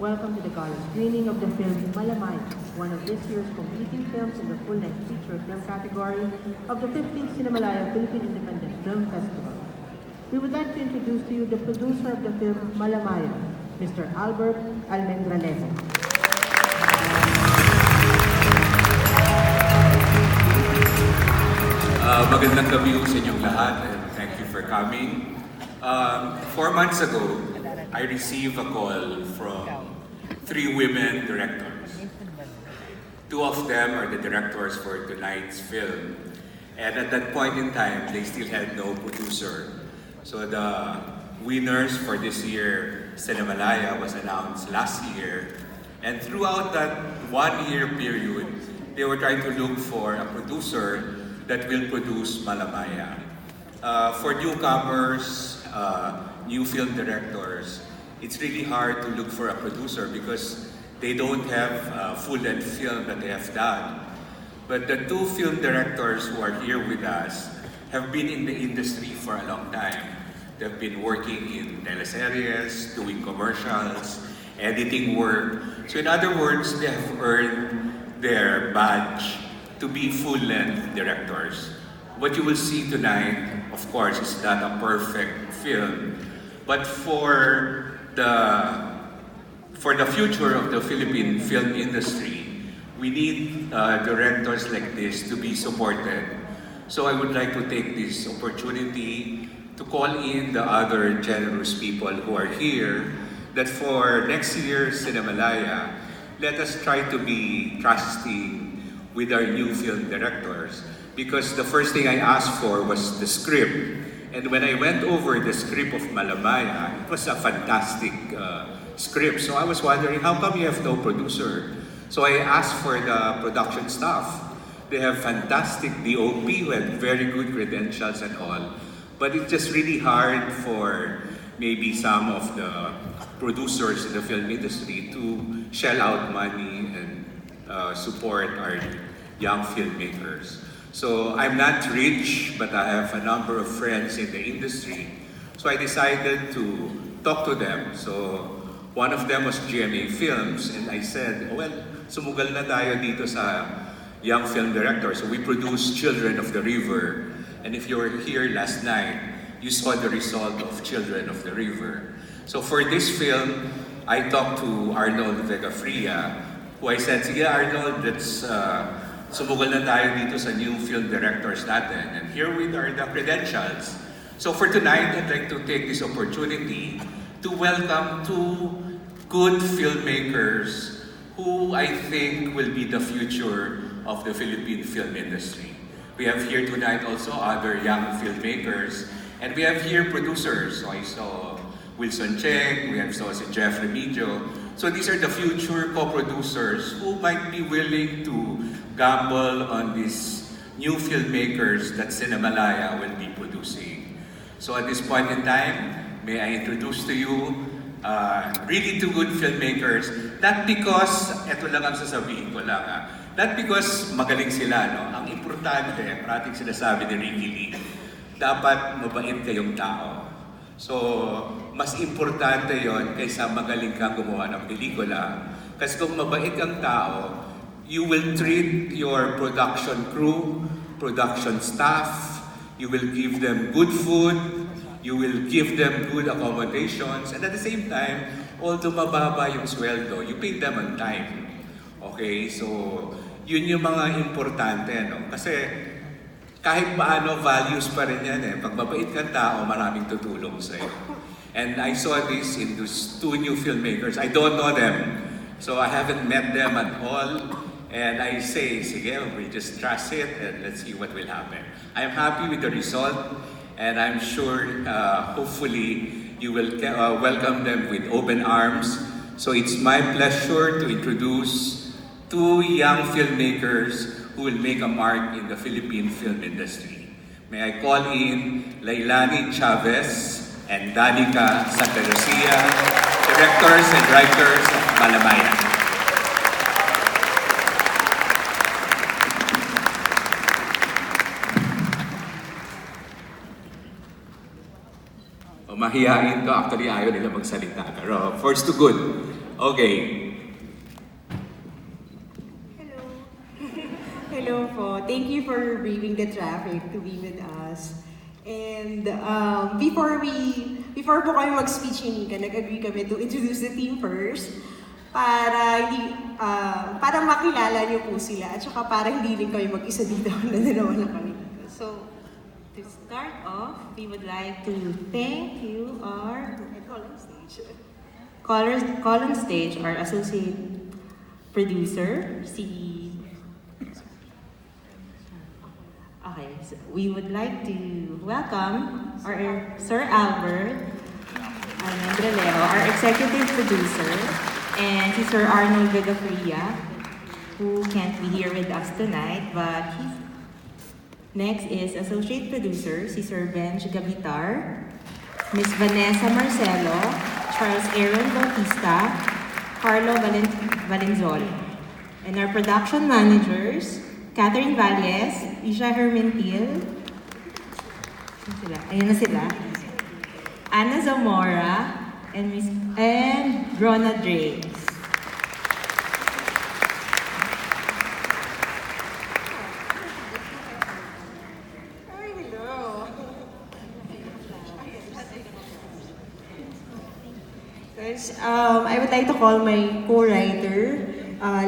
Welcome to the Gala screening of the film Malamaya, one of this year's competing films in the full-length feature film category of the 15th Cinemalaya Philippine Independent Film Festival. We would like to introduce to you the producer of the film Malamaya, Mr. Albert Almendralejo. Magandang gabi sa inyong lahat and thank you for coming. 4 months ago, I received a call from 3 women directors. 2 of them are the directors for tonight's film. And at that point in time, they still had no producer. So the winners for this year, Cinemalaya, was announced last year. And throughout that 1-year period, they were trying to look for a producer that will produce Malamaya. For newcomers, new film directors, it's really hard to look for a producer because they don't have a full-length film that they have done. But the 2 film directors who are here with us have been in the industry for a long time. They've been working in teleseries, doing commercials, editing work. So in other words, they have earned their badge to be full-length directors. What you will see tonight, of course, is not a perfect film, but for the future of the Philippine film industry, we need directors like this to be supported. So I would like to take this opportunity to call in the other generous people who are here, that for next year's Cinemalaya, let us try to be trusting with our new film directors. Because the first thing I asked for was the script. And when I went over the script of Malamaya, it was a fantastic script. So I was wondering, how come you have no producer? So I asked for the production staff. They have fantastic DOP who had very good credentials and all. But it's just really hard for maybe some of the producers in the film industry to shell out money and support our young filmmakers. So I'm not rich, but I have a number of friends in the industry. So I decided to talk to them. So one of them was GMA Films, and I said, oh, well, sumugal na tayo dito sa young film director. So we produced Children of the River. And if you were here last night, you saw the result of Children of the River. So for this film, I talked to Arnold Vegafria, who I said, sige Arnold, let's sumugal na tayo dito sa new film directors natin. And here with are the credentials. So for tonight, I'd like to take this opportunity to welcome 2 good filmmakers who I think will be the future of the Philippine film industry. We have here tonight also other young filmmakers, and we have here producers. So I saw Wilson Cheng, we have saw si Jeff Remigio. So these are the future co-producers who might be willing to gamble on these new filmmakers that Cinemalaya will be producing. So at this point in time, may I introduce to you really 2 good filmmakers, not because, eto lang ang sasabihin ko lang, not because magaling sila, no? Ang importante, parating sinasabi ni Ricky Lee, dapat mabait kayong tao. So, mas importante yon kaysa magaling kang gumawa ng pelikula. Kasi kung mabait kang tao, you will treat your production crew, production staff, you will give them good food, you will give them good accommodations, and at the same time, although mababa yung sweldo, you pay them on time. Okay, so yun yung mga importante, no? Kasi kahit paano, values pa rin yan eh. Pag mabait kang tao, maraming tutulong sa'yo. And I saw this in those 2 new filmmakers. I don't know them, so I haven't met them at all. And I say, sige, we just trust it and let's see what will happen. I'm happy with the result, and I'm sure, hopefully, you will welcome them with open arms. So it's my pleasure to introduce 2 young filmmakers who will make a mark in the Philippine film industry. May I call in Lailani Chavez and Danica Santa Lucia, directors and writers of Malamaya. Mahihain to, actually ayaw nila magsalita. Pero first to good. Okay. Hello. Hello po. Thank you for braving the traffic to be with us. And before po kami mag-speech ni Nika, nag-agree kami to introduce the team first para makilala niyo po sila at saka para hindi rin kami mag-isa dito na dalawa lang kami dito. So, to start off, we would like to thank you our call on stage our associate producer, Okay, so we would like to welcome our Sir Albert Almendreleo, our executive producer, and si Sir Arnold Vegafria, who can't be here with us tonight, but next is associate producer, si Sir Benj Gavitar, Miss Vanessa Marcelo, Charles Aaron Bautista, Carlo Valenzuela. And our production managers, Catherine Valles, Isha Hermentil, ayun na sila, Ana Zamora, and Rona Drake. I would like to call my co-writer,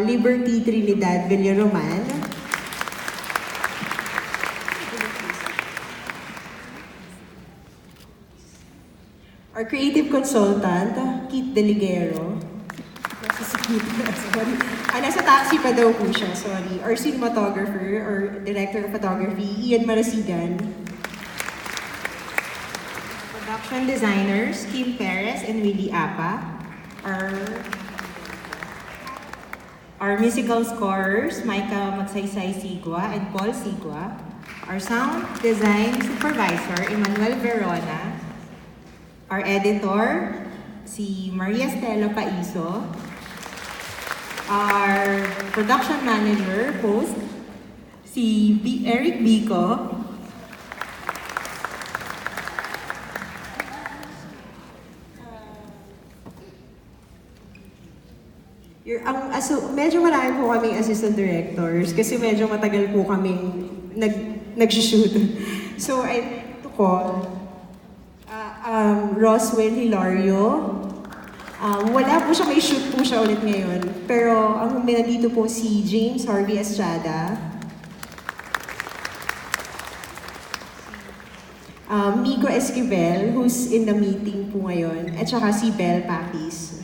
Liberty Trinidad Villaroman. Our creative consultant, Keith Deligero. Nasa taxi pa daw po siya, sorry. Our cinematographer, or director of photography, Ian Marasigan. Production designers, Kim Perez and Willie Apa. Our musical scorers, Micah Magsaysay Sigua and Paul Sigua. Our sound design supervisor, Emmanuel Verona. Our editor, si Maria Stella Paiso. Our production manager, host, si Eric Bico. Medyo marami po kaming assistant directors kasi medyo matagal po kaming nag-shoot. So I to call Roswell Hilario. Wala po siya, may shoot po siya ulit ngayon. Pero ang nandito po si James Harvey Estrada. Miko Esquivel, who's in the meeting po ngayon. At saka si Belle Papis.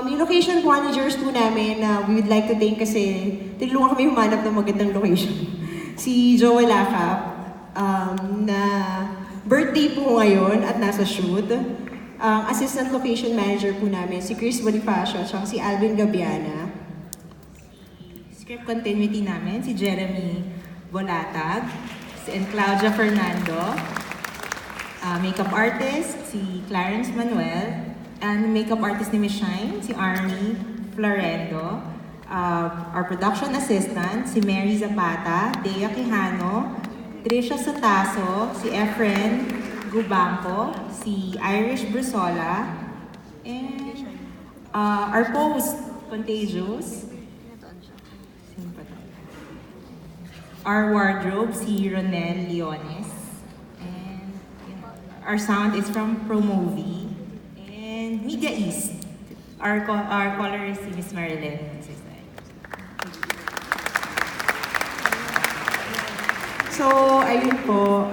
Yung location managers po namin na we would like to thank kasi tinulungan kami humanap ng magandang location. Si Joel Lacap, na birthday po ngayon at nasa shoot. Assistant location manager po namin, si Chris Bonifacio at si Alvin Gabiana. Script continuity namin, si Jeremy Bolatag and Claudia Fernando. Makeup artist, si Clarence Manuel. And makeup artist ni Miss Shine, si Army Florendo. Our production assistant, si Mary Zapata, Dea Quijano, Trisha Sotaso, si Efren Gubanco, si Irish Brisola, and our post, Contagious. Our wardrobe, si Ronel Leones. And our sound is from ProMovie. And Media East, our colorist, si Miss Marilyn. So, ayun po,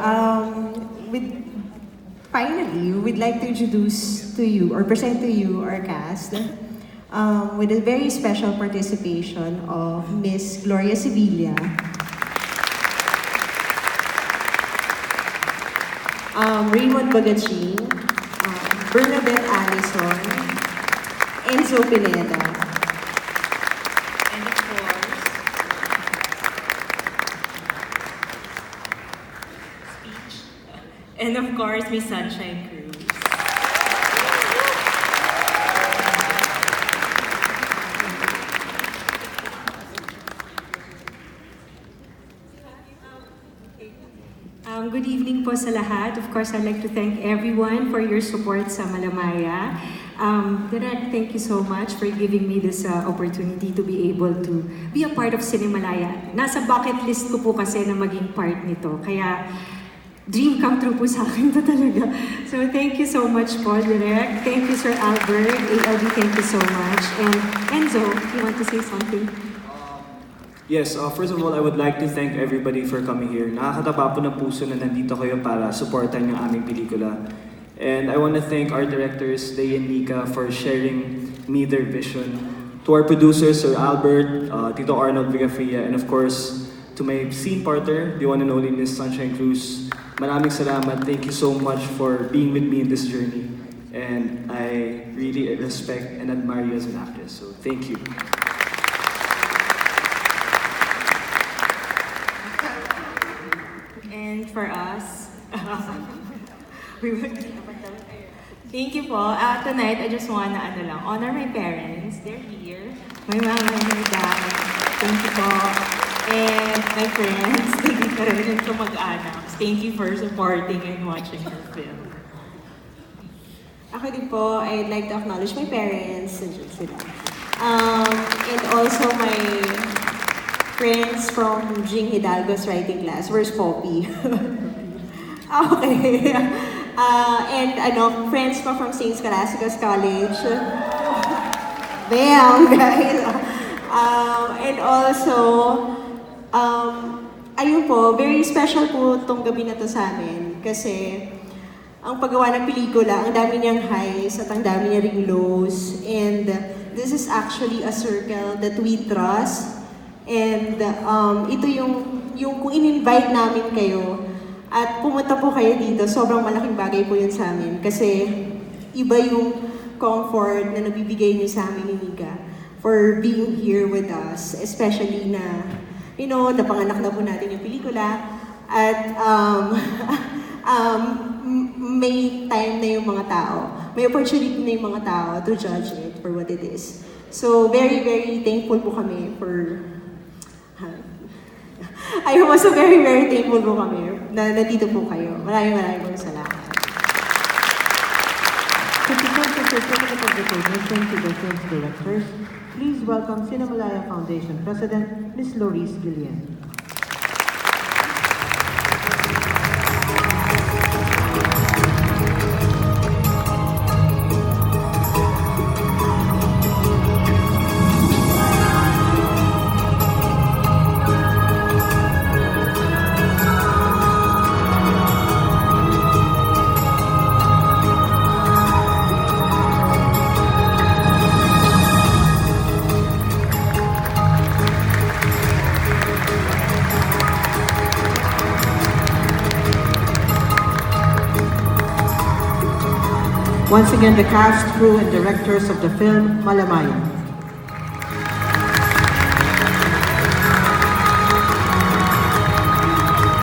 finally, we'd like to introduce to you, or present to you, our cast, with a very special participation of Miss Gloria Sevilla, Raymond Bagaching, Bernadette Allison, Enzo Pineda, and of course, and of course, Miss Sunshine Cruz. Good evening po sa lahat. Of course, I'd like to thank everyone for your support sa Malamaya. Direk, thank you so much for giving me this opportunity to be able to be a part of Cinemalaya. Nasa bucket list ko po kasi na maging part nito. Kaya, dream come true po sa akin to talaga. So, thank you so much po, Direk. Thank you, Sir Albert. ALB, thank you so much. And Enzo, you want to say something? Yes, first of all, I would like to thank everybody for coming here. Nakakataba po ng puso na nandito kayo para supportan yung aming pelikula. And I want to thank our directors, Day and Nika, for sharing me their vision. To our producers, Sir Albert, Tito Arnold Vigafria, and of course, to my scene partner, the one and only Miss Sunshine Cruz. Maraming salamat. Thank you so much for being with me in this journey. And I really respect and admire you as an actress. So thank you. And for us, we would thank you po. Tonight, I just wanna honor my parents. They're here. My mama and my dad. Thank you po. And my friends, nandito rin yung kamag-anak. Thank you for supporting and watching our film. Ako din po, I'd like to acknowledge my parents. Nandiyan sila. And also my friends from Jing Hidalgo's writing class. Where's Poppy? Okay. And friends ko from St. Scholastica's College. Bam, guys. And also, ayun po, very special po itong gabi na to sa amin. Kasi, ang paggawa ng pelikula, ang dami niyang highs at ang dami niya ring lows. And this is actually a circle that we trust. And ito yung kung in-invite namin kayo at pumunta po kayo dito, sobrang malaking bagay po yun sa amin. Kasi iba yung comfort na nabibigay niyo sa amin ni Nika for being here with us. Especially na, napanganak na po natin yung pelikula. At may time na yung mga tao. May opportunity na yung mga tao to judge it for what it is. So, very, very thankful po kami for... I was so very, very thankful po kami na nandito po kayo. Maraming po salamat. To present the certificate of recognition to the film's directors, please welcome Cinemalaya Foundation President, Ms. Loris Guillen. Once again, the cast, crew, and directors of the film Malamaya.